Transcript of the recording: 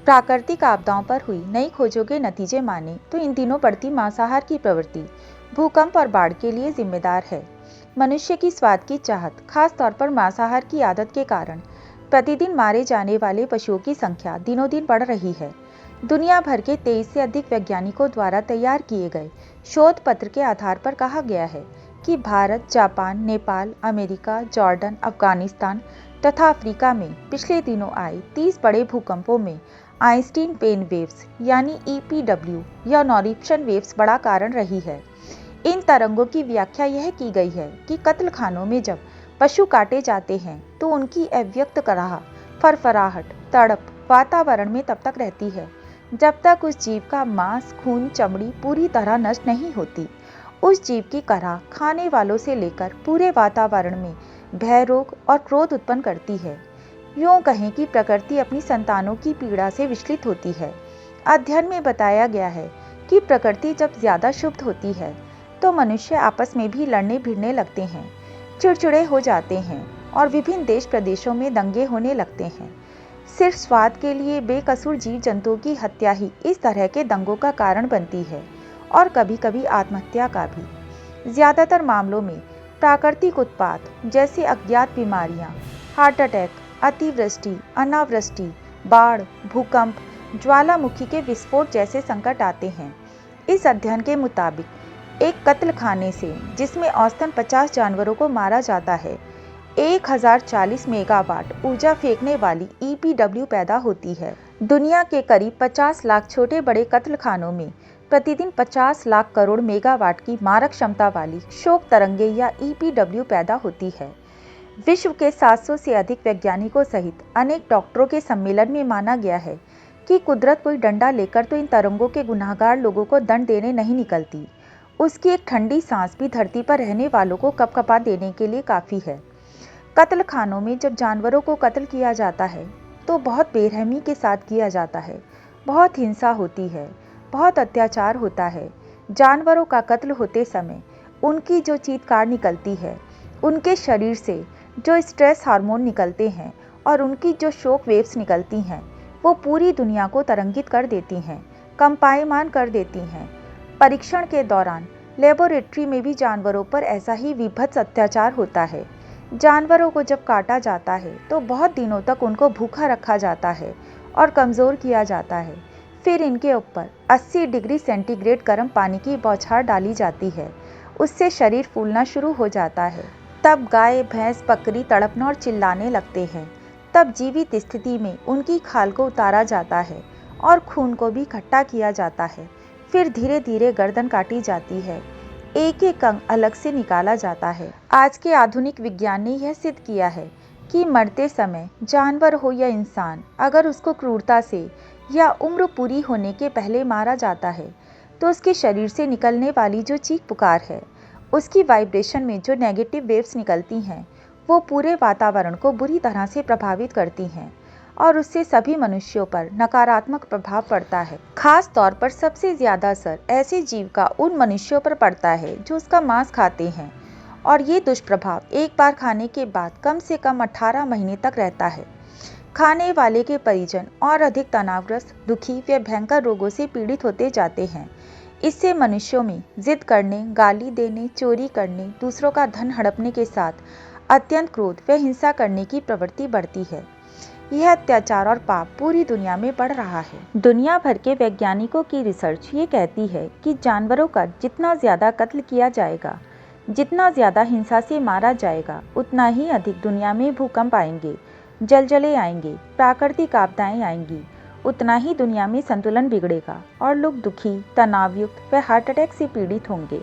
प्राकृतिक आपदाओं पर हुई नई खोजों के नतीजे माने तो इन दिनों बढ़ती मांसाहार की प्रवृत्ति भूकंप और बाढ़ के लिए जिम्मेदार है। मनुष्य की स्वाद की चाहत, खास तौर पर मांसाहार की आदत के कारण प्रतिदिन मारे जाने वाले पशुओं की संख्या दिनों दिन बढ़ रही है। दुनिया भर के 23 से अधिक वैज्ञानिकों द्वारा तैयार किए गए शोध पत्र के आधार पर कहा गया है कि Bharat, Japan, Nepal, America, Jordan, Afghanistan तथा अफ्रीका में पिछले दिनों आए 30 बड़े भूकंपों में आइंस्टीन पेन वेव्स यानी ईपीडब्ल्यू या नॉरिप्शन वेव्स बड़ा कारण रही है। इन तरंगों की व्याख्या यह की गई है कि कत्ल खानों में जब पशु काटे जाते हैं तो उनकी अव्यक्त कराह, फरफराहट, तड़प वातावरण में तब तक रहती है जब तक उस जीव का मांस, खून, चमड़ी पूरी तरह नष्ट नहीं होती। उस जीव की कराह खाने वालों से लेकर पूरे वातावरण में भय, रोग और क्रोध उत्पन्न करती है। यूं कहें कि प्रकृति अपनी संतानों की पीड़ा से विचलित होती है। अध्ययन में बताया गया है कि प्रकृति जब ज्यादा क्षुब्ध होती है तो मनुष्य आपस में भी लड़ने भिड़ने लगते हैं, चिड़चिड़े हो जाते हैं और विभिन्न देश प्रदेशों में दंगे होने लगते हैं। सिर्फ स्वाद के लिए बेकसूर जीव जंतुओं की हत्या ही इस तरह के दंगों का कारण बनती है और कभी कभी आत्महत्या का भी। ज्यादातर मामलों में प्राकृतिक उत्पात जैसे अज्ञात बीमारियां, हार्ट अटैक, अतिवृष्टि, अनावृष्टि, बाढ़, भूकंप, ज्वालामुखी के विस्फोट जैसे संकट आते हैं। इस अध्ययन के मुताबिक एक कत्ल खाने से, जिसमें औसतन 50 जानवरों को मारा जाता है, 1040 मेगावाट ऊर्जा फेंकने वाली ईपीडब्ल्यू पैदा होती है। दुनिया के करीब 50 लाख छोटे बड़े कत्ल खानों में प्रतिदिन 50 लाख करोड़ मेगावाट की मारक क्षमता वाली शोक तरंगे या ईपीडब्ल्यू पैदा होती है। विश्व के 700 से अधिक वैज्ञानिकों सहित अनेक डॉक्टरों के सम्मेलन में माना गया है कि कुदरत कोई डंडा लेकर तो इन तरंगों के गुनाहगार लोगों को दंड देने नहीं निकलती। उसकी एक ठंडी सांस भी धरती पर रहने वालों को कपकपा देने के लिए काफ़ी है। कत्ल खानों में जब जानवरों को कत्ल किया जाता है तो बहुत बेरहमी के साथ किया जाता है, बहुत हिंसा होती है, बहुत अत्याचार होता है। जानवरों का कत्ल होते समय उनकी जो चीत्कार निकलती है, उनके शरीर से जो स्ट्रेस हार्मोन निकलते हैं और उनकी जो शोक वेव्स निकलती हैं, वो पूरी दुनिया को तरंगित कर देती हैं, कंपायमान कर देती हैं। परीक्षण के दौरान लेबोरेटरी में भी जानवरों पर ऐसा ही विभत्स अत्याचार होता है। जानवरों को जब काटा जाता है तो बहुत दिनों तक उनको भूखा रखा जाता है और कमज़ोर किया जाता है। फिर इनके ऊपर 80 डिग्री सेंटीग्रेड गर्म पानी की बौछार डाली जाती है। उससे शरीर फूलना शुरू हो जाता है। तब गाय, भैंस, बकरी तड़पना और चिल्लाने लगते हैं। तब जीवित स्थिति में उनकी खाल को उतारा जाता है और खून को भी इकट्ठा किया जाता है। फिर धीरे धीरे गर्दन काटी जाती है, एक एक अंग अलग से निकाला जाता है। आज के आधुनिक विज्ञान ने यह सिद्ध किया है कि मरते समय जानवर हो या इंसान, अगर उसको क्रूरता से या उम्र पूरी होने के पहले मारा जाता है तो उसके शरीर से निकलने वाली जो चीख पुकार है, उसकी वाइब्रेशन में जो नेगेटिव वेव्स निकलती हैं, वो पूरे वातावरण को बुरी तरह से प्रभावित करती हैं और उससे सभी मनुष्यों पर नकारात्मक प्रभाव पड़ता है। खास तौर पर सबसे ज़्यादा असर ऐसे जीव का उन मनुष्यों पर पड़ता है जो उसका मांस खाते हैं और ये दुष्प्रभाव एक बार खाने के बाद कम से कम 18 महीने तक रहता है। खाने वाले के परिजन और अधिक तनावग्रस्त, दुखी व भयंकर रोगों से पीड़ित होते जाते हैं। इससे मनुष्यों में जिद करने, गाली देने, चोरी करने, दूसरों का धन हड़पने के साथ अत्यंत क्रोध व हिंसा करने की प्रवृत्ति बढ़ती है। यह अत्याचार और पाप पूरी दुनिया में बढ़ रहा है। दुनिया भर के वैज्ञानिकों की रिसर्च ये कहती है कि जानवरों का जितना ज़्यादा कत्ल किया जाएगा, जितना ज़्यादा हिंसा से मारा जाएगा, उतना ही अधिक दुनिया में भूकंप आएंगे, जलजले आएंगे, प्राकृतिक आपदाएं आएंगी, उतना ही दुनिया में संतुलन बिगड़ेगा और लोग दुखी, तनावयुक्त व हार्ट अटैक से पीड़ित होंगे।